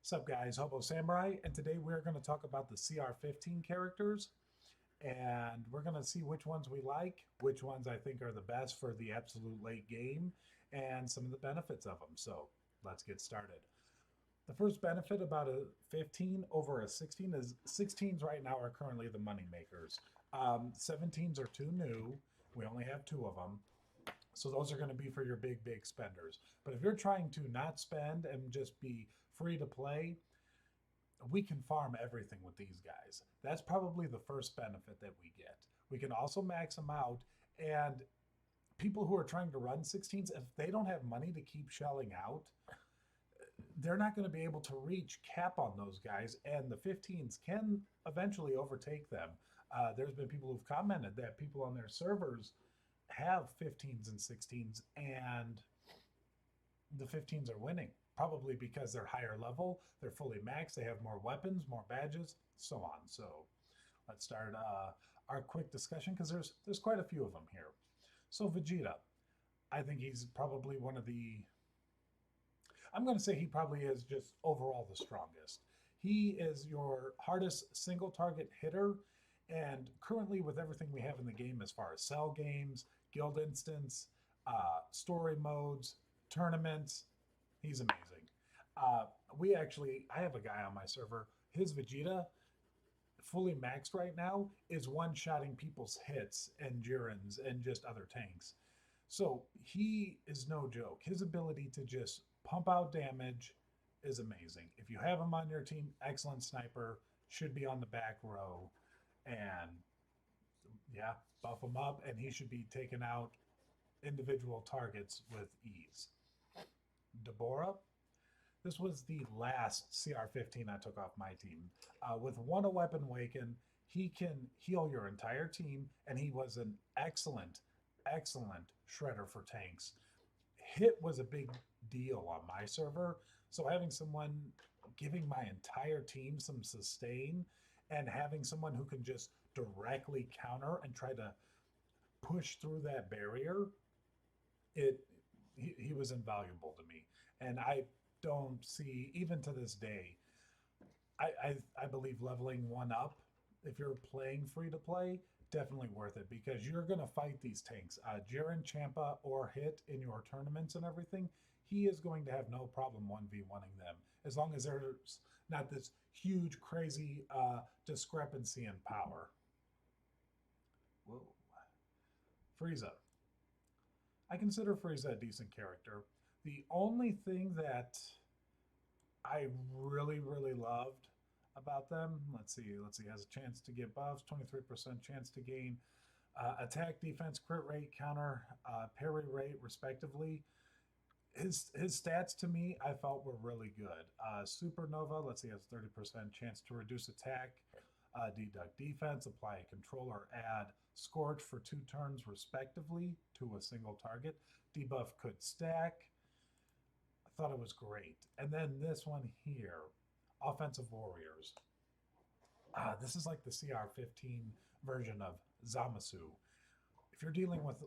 Sup guys, Hobo Samurai, and today we're going to talk about the cr15 characters, and we're going to see which ones we like, which ones I think are the best for the absolute late game, and some of the benefits of them. So let's get started. The first benefit about a 15 over a 16 is 16s right now are currently the money makers. 17s are too new. We only have two of them. So those are going to be for your big spenders. But if you're trying to not spend and just be free to play, we can farm everything with these guys. That's probably the first benefit that we get. We can also max them out. And people who are trying to run 16s, if they don't have money to keep shelling out, they're not going to be able to reach cap on those guys. And the 15s can eventually overtake them. There's been people who've commented that people on their servers have 15s and 16s, and the 15s are winning. Probably because they're higher level, they're fully maxed, they have more weapons, more badges, so on. So let's start our quick discussion because there's quite a few of them here. So Vegeta, I think he's probably one of the. I'm going to say he probably is just overall the strongest. He is your hardest single target hitter, and currently with everything we have in the game as far as cell games, guild instance, story modes, tournaments, he's amazing. I have a guy on my server. His Vegeta, fully maxed right now, is one-shotting people's hits and Jirins and just other tanks. So he is no joke. His ability to just pump out damage is amazing. If you have him on your team, excellent sniper, should be on the back row. And yeah, buff him up, and he should be taking out individual targets with ease. Deborah, this was the last CR15 I took off my team. With one a weapon waken, he can heal your entire team, and he was an excellent shredder for tanks. Hit was a big deal on my server, so having someone giving my entire team some sustain and having someone who can just directly counter and try to push through that barrier, it he was invaluable to me. And I don't see, even to this day, I believe leveling one up, if you're playing free to play, definitely worth it because you're going to fight these tanks. Jiren, Champa, or Hit in your tournaments and everything, he is going to have no problem 1v1ing them as long as there's not this huge, crazy discrepancy in power. Whoa. Frieza. I consider Frieza a decent character. The only thing that I really loved about them, let's see, has a chance to get buffs, 23% chance to gain attack, defense, crit rate, counter, parry rate, respectively. His stats to me, I felt were really good. Supernova, let's see, has 30% chance to reduce attack, deduct defense, apply a control, or add Scorch for 2 turns respectively to a single target. Debuff could stack. I thought it was great. And then this one here, Offensive Warriors. This is like the CR15 version of Zamasu. If you're dealing with,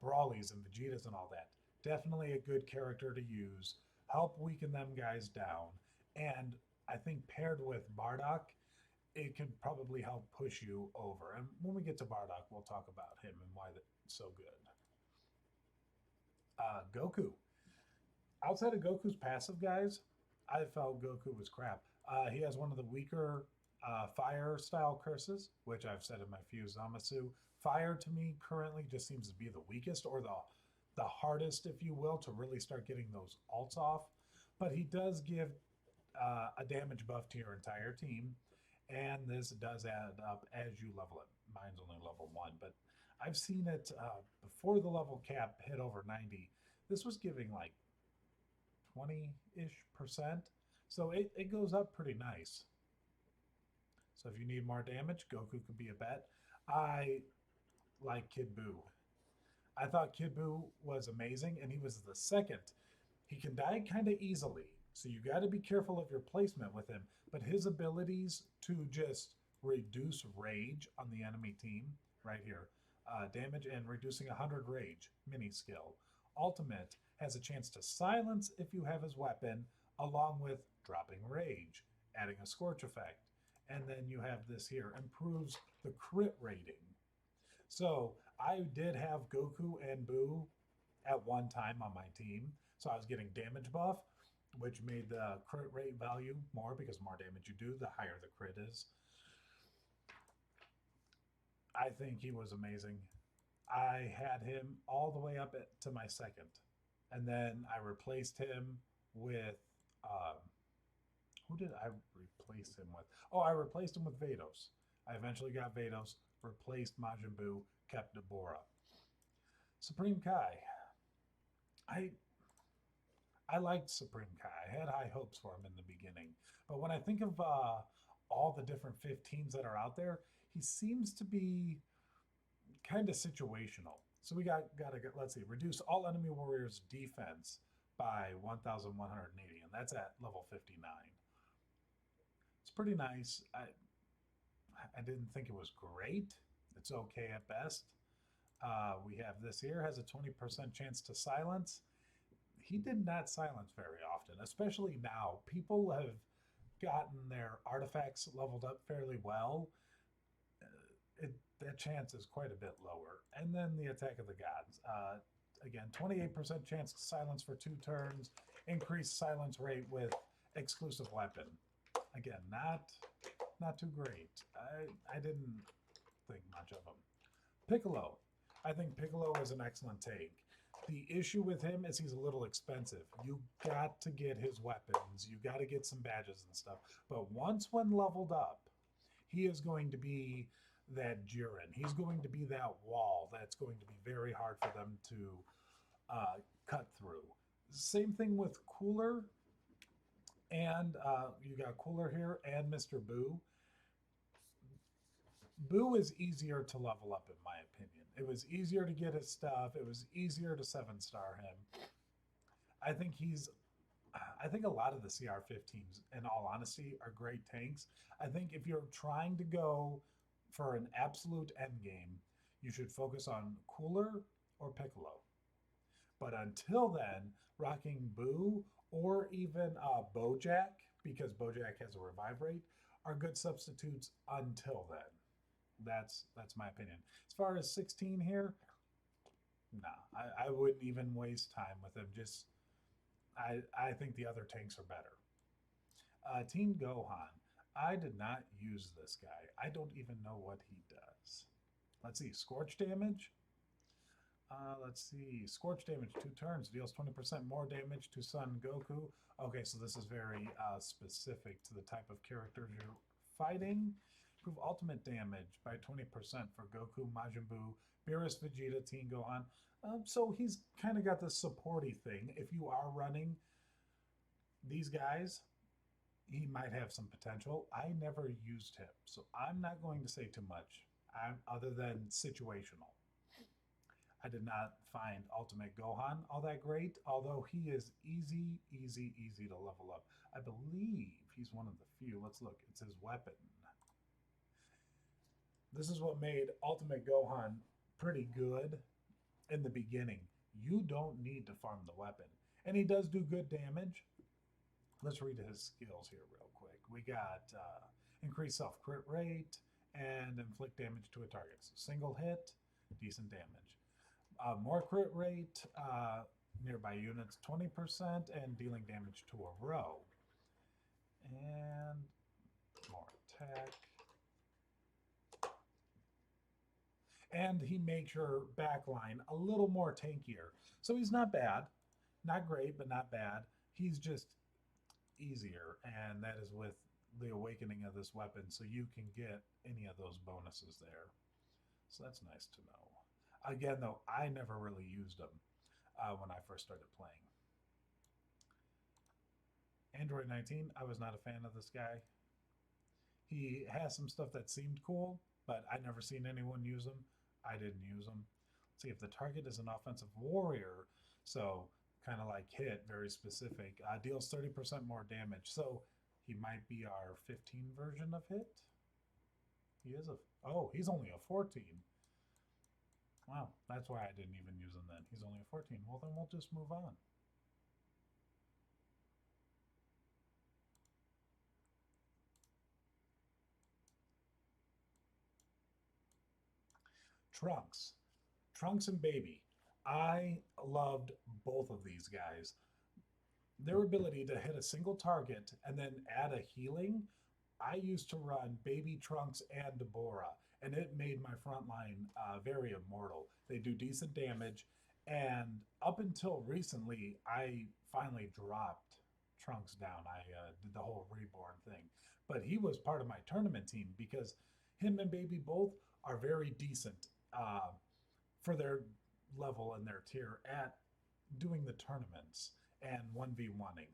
Brawlies and Vegetas and all that, definitely a good character to use. Help weaken them guys down. And I think paired with Bardock, it could probably help push you over. And when we get to Bardock, we'll talk about him and why that's so good. Goku. Outside of Goku's passive guys, I felt Goku was crap. He has one of the weaker fire style curses, which I've said in my few Zamasu. Fire to me currently just seems to be the weakest or the hardest, if you will, to really start getting those ults off. But he does give a damage buff to your entire team, and this does add up as you level it. Mine's only level 1, but I've seen it before the level cap hit over 90. This was giving like 20-ish percent. So it goes up pretty nice. So if you need more damage, Goku could be a bet. I like Kid Buu. I thought Kid Buu was amazing, and he was the second. He can die kind of easily, so you got to be careful of your placement with him. But his abilities to just reduce rage on the enemy team, right here, damage and reducing 100 rage, mini skill. Ultimate has a chance to silence if you have his weapon, along with dropping rage, adding a scorch effect. And then you have this here, improves the crit rating. So I did have Goku and Boo at one time on my team. So I was getting damage buff, which made the crit rate value more because the more damage you do, the higher the crit is. I think he was amazing. I had him all the way up to my second. And then I replaced him with um, who did I replace him with? Oh, I replaced him with Vados. I eventually got Vados, replaced Majin Buu, kept Deborah. Supreme Kai. I I liked Supreme Kai. I had high hopes for him in the beginning. But when I think of all the different 15s that are out there, he seems to be kind of situational. So we got to get, let's see, reduce all enemy warriors' defense by 1,180, and that's at level 59. It's pretty nice. I didn't think it was great. It's okay at best. We have this here, has a 20% chance to silence. He did not silence very often, especially now. People have gotten their artifacts leveled up fairly well. That chance is quite a bit lower. And then the Attack of the Gods. Again, 28% chance to silence for 2 turns, increased silence rate with exclusive weapon. Again, not too great. I didn't think much of him. Piccolo. I think Piccolo is an excellent take. The issue with him is he's a little expensive. You got to get his weapons. You got to get some badges and stuff. But once when leveled up, he is going to be that Jiren. He's going to be that wall that's going to be very hard for them to cut through. Same thing with Cooler. And you got Cooler here and Mr. Boo. Boo is easier to level up, in my opinion. It was easier to get his stuff. It was easier to 7-star him. I think I think a lot of the CR15s, in all honesty, are great tanks. I think if you're trying to go for an absolute end game, you should focus on Cooler or Piccolo. But until then, rocking Boo or even Bojack, because Bojack has a revive rate, are good substitutes until then. That's my opinion. As far as 16 here, nah, I wouldn't even waste time with him. Just I think the other tanks are better. Teen Gohan. I did not use this guy. I don't even know what he does. Let's see, Scorch damage. Let's see, Scorch damage, 2 turns, deals 20% more damage to Son Goku. Okay, so this is very specific to the type of characters you're fighting. Improve ultimate damage by 20% for Goku, Majin Buu, Beerus, Vegeta, Teen Gohan. So he's kind of got this supporty thing. If you are running these guys, he might have some potential. I never used him, so I'm not going to say too much other than situational. I did not find Ultimate Gohan all that great, although he is easy to level up. I believe he's one of the few. Let's look. It's his weapon. This is what made Ultimate Gohan pretty good in the beginning. You don't need to farm the weapon. And he does do good damage. Let's read his skills here real quick. We got increased self-crit rate and inflict damage to a target. So single hit, decent damage. More crit rate, nearby units 20%, and dealing damage to a row. And more attack. And he makes your backline a little more tankier. So he's not bad. Not great, but not bad. He's just easier, and that is with the awakening of this weapon, so you can get any of those bonuses there. So that's nice to know. Again, though, I never really used them when I first started playing. Android 19, I was not a fan of this guy. He has some stuff that seemed cool, but I never seen anyone use them. I didn't use them. Let's see, if the target is an offensive warrior, so kind of like Hit, very specific, deals 30% more damage. So he might be our 15 version of Hit. He is he's only a 14. Wow, that's why I didn't even use him then. He's only a 14. Well, then we'll just move on. Trunks. Trunks and Baby. I loved both of these guys. Their ability to hit a single target and then add a healing. I used to run Baby Trunks and Deborah, and it made my front line very immortal. They do decent damage, and up until recently, I finally dropped Trunks down. I did the whole reborn thing, but he was part of my tournament team because him and Baby both are very decent for their level and their tier at doing the tournaments and 1v1ing.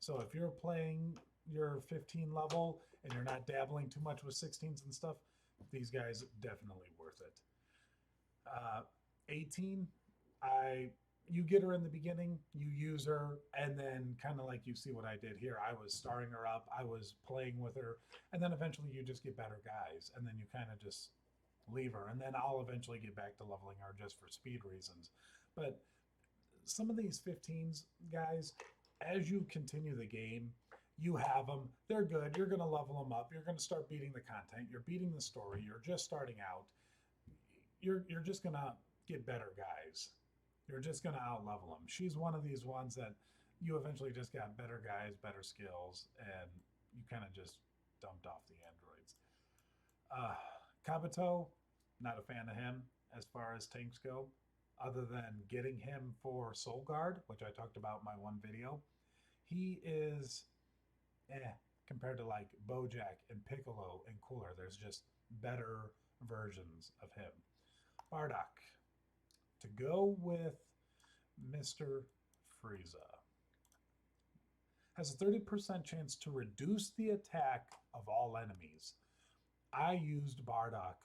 So if you're playing your 15 level and you're not dabbling too much with 16s and stuff, these guys definitely worth it. 18, I you get her in the beginning, you use her, and then kind of like you see what I did here. I was starring her up, I was playing with her, and then eventually you just get better guys, and then you kind of just leave her, and then I'll eventually get back to leveling her just for speed reasons. But some of these 15s guys, as you continue the game, you have them, they're good, you're going to level them up, you're going to start beating the content, you're beating the story, you're just starting out, you're just going to get better guys, you're just going to out level them. She's one of these ones that you eventually just got better guys, better skills, and you kind of just dumped off the androids. Kabuto, not a fan of him as far as tanks go, other than getting him for Soul Guard, which I talked about in my one video. He is compared to like Bojack and Piccolo and Cooler. There's just better versions of him. Bardock. To go with Mr. Frieza. Has a 30% chance to reduce the attack of all enemies. I used Bardock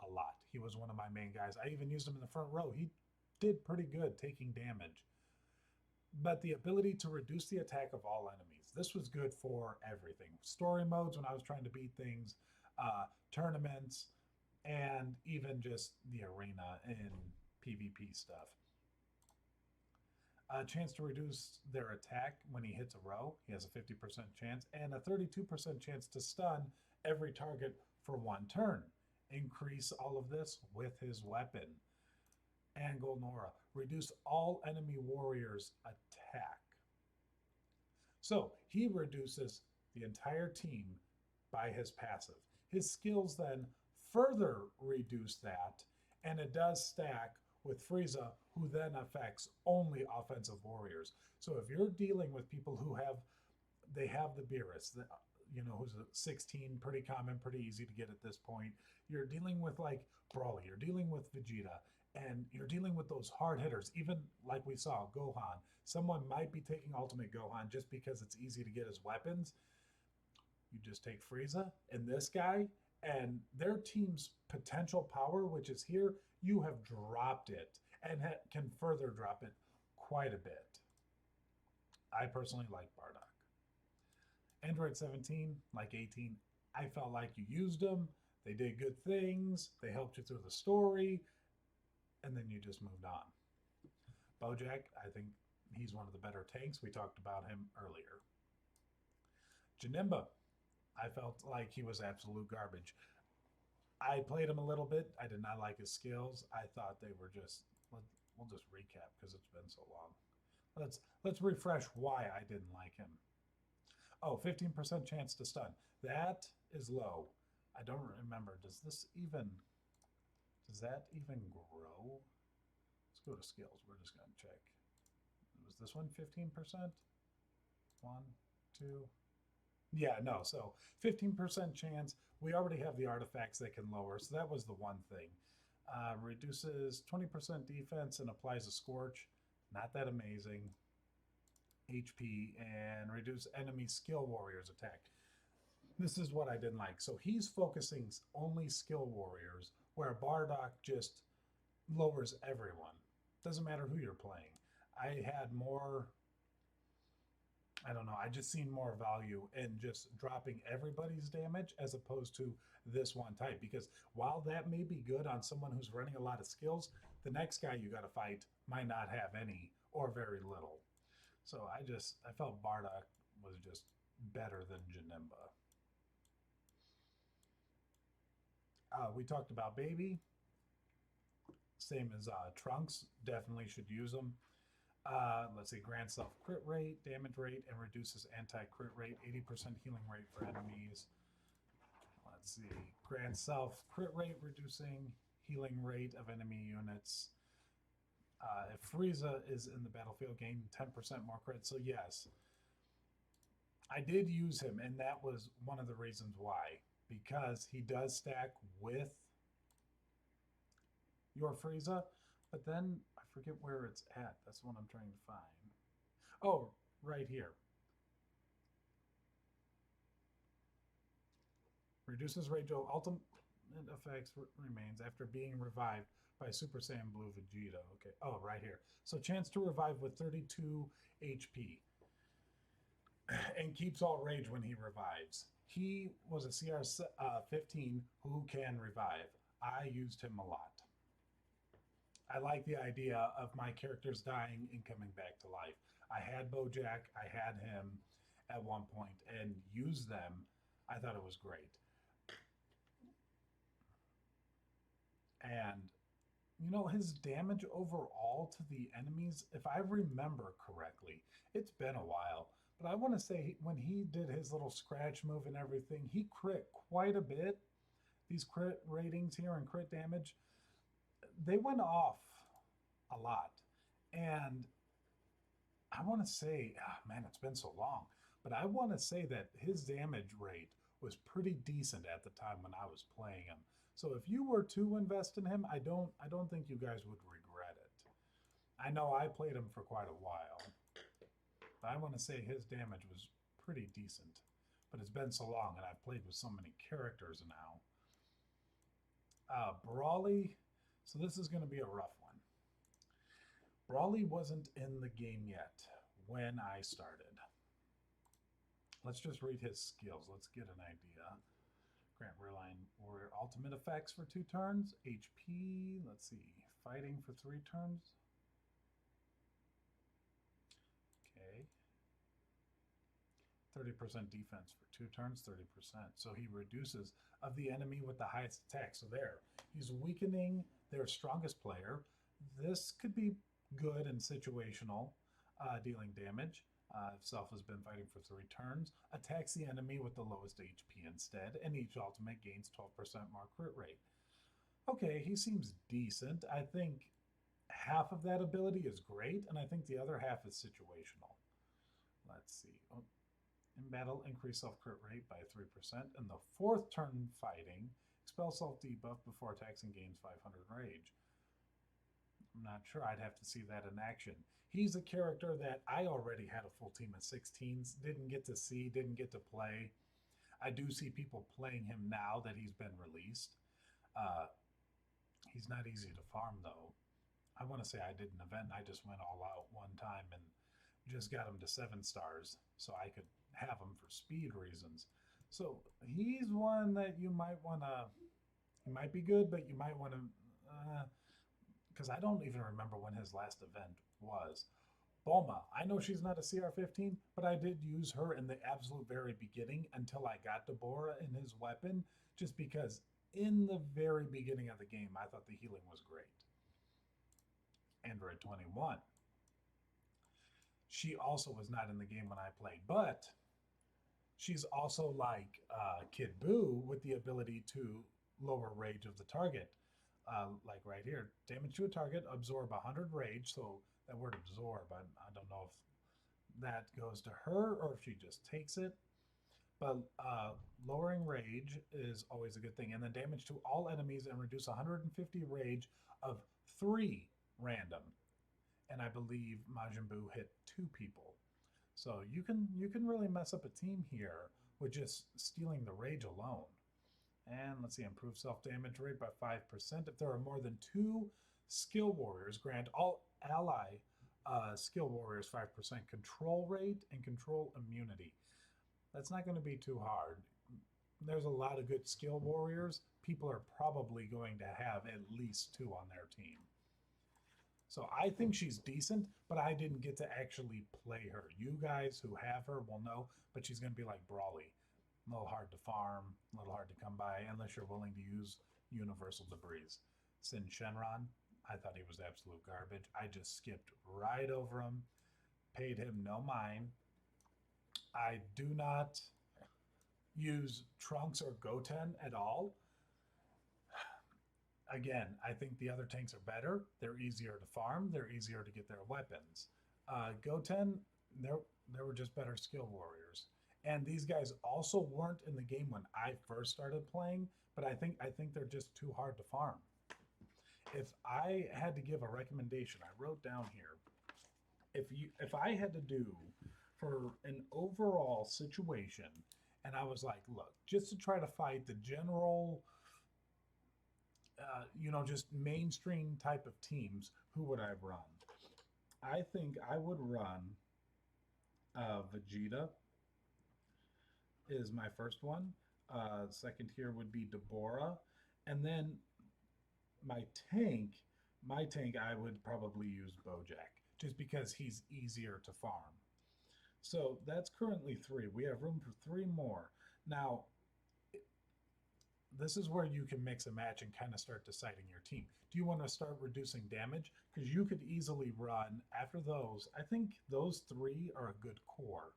a lot. He was one of my main guys. I even used him in the front row. He did pretty good taking damage. But the ability to reduce the attack of all enemies. This was good for everything. Story modes when I was trying to beat things, tournaments, and even just the arena and PvP stuff. A chance to reduce their attack when he hits a row. He has a 50% chance and a 32% chance to stun every target for one turn. Increase all of this with his weapon. And Golnora. Reduce all enemy warriors' attack. So he reduces the entire team by his passive. His skills then further reduce that, and it does stack with Frieza, who then affects only offensive warriors. So if you're dealing with people who have the Beerus, who's a 16, pretty common, pretty easy to get at this point. You're dealing with like Broly, you're dealing with Vegeta, and you're dealing with those hard hitters. Even like we saw, Gohan. Someone might be taking Ultimate Gohan just because it's easy to get his weapons. You just take Frieza and this guy, and their team's potential power, which is here, you have dropped it and can further drop it quite a bit. I personally like Bardock. Android 17, like 18, I felt like you used them. They did good things. They helped you through the story. And then you just moved on. Bojack, I think he's one of the better tanks. We talked about him earlier. Janemba, I felt like he was absolute garbage. I played him a little bit. I did not like his skills. I thought they were just, we'll just recap because it's been so long. Let's refresh why I didn't like him. Oh, 15% chance to stun. That is low. I don't remember. Does that even grow? Let's go to skills. We're just going to check. Was this one 15%? 1, 2. Yeah, no. So 15% chance. We already have the artifacts that can lower. So that was the one thing. Reduces 20% defense and applies a scorch. Not that amazing. HP and reduce enemy skill warriors attack. This is what I didn't like. So he's focusing only skill warriors, where Bardock just lowers everyone. Doesn't matter who you're playing. I had more, I don't know, I just seen more value in just dropping everybody's damage as opposed to this one type. Because while that may be good on someone who's running a lot of skills, the next guy you got to fight might not have any or very little. So I felt Bardock was just better than Janemba. We talked about Baby. Same as Trunks, definitely should use them. Let's see, grant self crit rate, damage rate, and reduces anti crit rate, 80% healing rate for enemies. Let's see, grant self crit rate, reducing healing rate of enemy units. If Frieza is in the battlefield, gain 10% more crit. So, yes, I did use him, and that was one of the reasons why. Because he does stack with your Frieza, but then I forget where it's at. That's what I'm trying to find. Oh, right here. Reduces rage ultimate effects remains after being revived by Super Saiyan Blue Vegeta. Okay. Oh, right here. So chance to revive with 32 HP and keeps all rage when he revives. He was a CR15 who can revive. I used him a lot. I like the idea of my characters dying and coming back to life. I had Bojack, I had him at one point and used them. I thought it was great. And his damage overall to the enemies, if I remember correctly, it's been a while, but I want to say when he did his little scratch move and everything, he crit quite a bit. These crit ratings here and crit damage, they went off a lot. And I want to say, man, it's been so long, but I want to say that his damage rate was pretty decent at the time when I was playing him. So if you were to invest in him, I don't think you guys would regret it. I know I played him for quite a while, but I want to say his damage was pretty decent. But it's been so long, and I've played with so many characters now. Brawly, so this is going to be a rough one. Brawly wasn't in the game yet when I started. Let's just read his skills. Let's get an idea. Grant Rearline Warrior ultimate effects for 2 turns. HP, let's see, fighting for 3 turns. Okay. 30% defense for 2 turns, 30%. So he reduces of the enemy with the highest attack. So there, he's weakening their strongest player. This could be good and situational, dealing damage. If Self has been fighting for 3 turns, attacks the enemy with the lowest HP instead, and each ultimate gains 12% more crit rate. Okay, he seems decent. I think half of that ability is great, and I think the other half is situational. Let's see. Oh, in battle, increase self crit rate by 3%. In the 4th turn fighting, expel self debuff before attacks and gains 500 rage. I'm not sure. I'd have to see that in action. He's a character that I already had a full team of 16s, didn't get to see, didn't get to play. I do see people playing him now that he's been released. He's not easy to farm, though. I want to say I did an event, and I just went all out one time and just got him to 7 stars so I could have him for speed reasons. So he's one that you might want to, he might be good, but you might want to, because I don't even remember when his last event was. Bulma, I know she's not a CR15, but I did use her in the absolute very beginning until I got Deborah in his weapon, just because in the very beginning of the game, I thought the healing was great. Android 21. She also was not in the game when I played, but she's also like Kid Buu with the ability to lower rage of the target. Like right here, damage to a target, absorb 100 rage. So that word absorb, I don't know if that goes to her or if she just takes it. But lowering rage is always a good thing. And then damage to all enemies and reduce 150 rage of 3 random. And I believe Majin Buu hit 2 people. So you can really mess up a team here with just stealing the rage alone. And let's see, improve self-damage rate by 5%. If there are more than 2 skill warriors, grant all ally skill warriors 5% control rate and control immunity. That's not going to be too hard. There's a lot of good skill warriors. People are probably going to have at least 2 on their team. So I think she's decent, but I didn't get to actually play her. You guys who have her will know, but she's going to be like Brawly. A little hard to farm, a little hard to come by, unless you're willing to use Universal Debris. Sin Shenron, I thought he was absolute garbage. I just skipped right over him, paid him no mind. I do not use Trunks or Goten at all. Again, I think the other tanks are better. They're easier to farm. They're easier to get their weapons. Goten, there were just better skill warriors. And these guys also weren't in the game when I first started playing, but I think they're just too hard to farm. If I had to give a recommendation, I wrote down here, if I had to do for an overall situation, and I was like, look, just to try to fight the general, just mainstream type of teams, who would I run? I think I would run Vegeta is my first one. Second here would be Deborah, and then my tank, my tank, I would probably use Bojack just because he's easier to farm. So that's currently three. We have room for three more. Now, this is where you can mix and match and kind of start deciding your team. Do you want to start reducing damage? Because you could easily run after those. I think those three are a good core.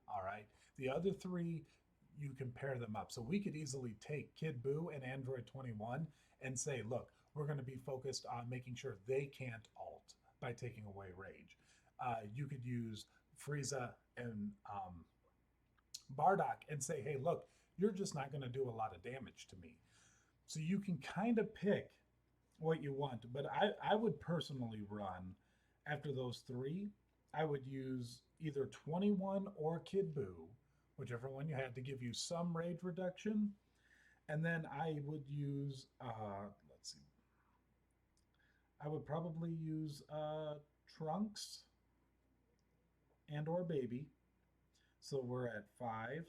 All right. The other three, you can pair them up. So we could easily take Kid Buu and Android 21 and say, look, we're going to be focused on making sure they can't ult by taking away rage. You could use Frieza and Bardock and say, hey, look, you're just not going to do a lot of damage to me. So you can kind of pick what you want. But I would personally run after those three. I would use either 21 or Kid Buu, whichever one you had, to give you some rage reduction. And then I would use, let's see, I would probably use Trunks and or Baby. So we're at 5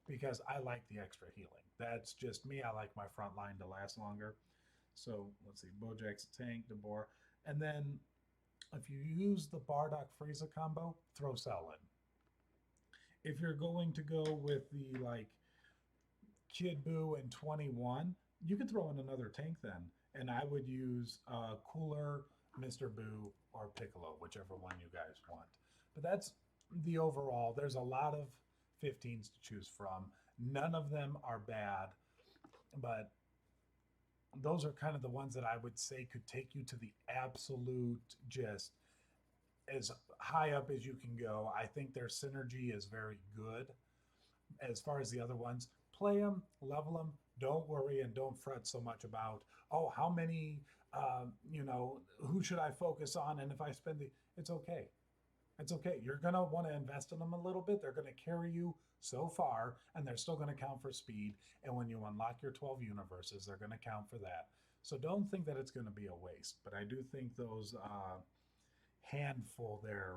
because I like the extra healing. That's just me. I like my front line to last longer. So let's see, Bojack's a tank, Deborah. And then if you use the Bardock Frieza combo, throw Cell in. If you're going to go with the like Kid Buu and 21, you could throw in another tank then. And I would use Cooler, Mr. Buu, or Piccolo, whichever one you guys want. But that's the overall. There's a lot of 15s to choose from. None of them are bad, but those are kind of the ones that I would say could take you to the absolute, just as high up as you can go. I think their synergy is very good. As far as the other ones, play them, level them. Don't worry and don't fret so much about, oh, how many, who should I focus on? And if I spend it's okay. It's okay. You're going to want to invest in them a little bit. They're going to carry you so far, and they're still going to count for speed. And when you unlock your 12 universes, they're going to count for that. So don't think that it's going to be a waste. But I do think those handful there,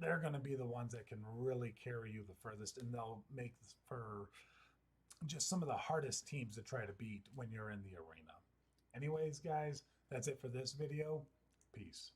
they're going to be the ones that can really carry you the furthest, and they'll make for just some of the hardest teams to try to beat when you're in the arena. Anyways, guys, that's it for this video. Peace.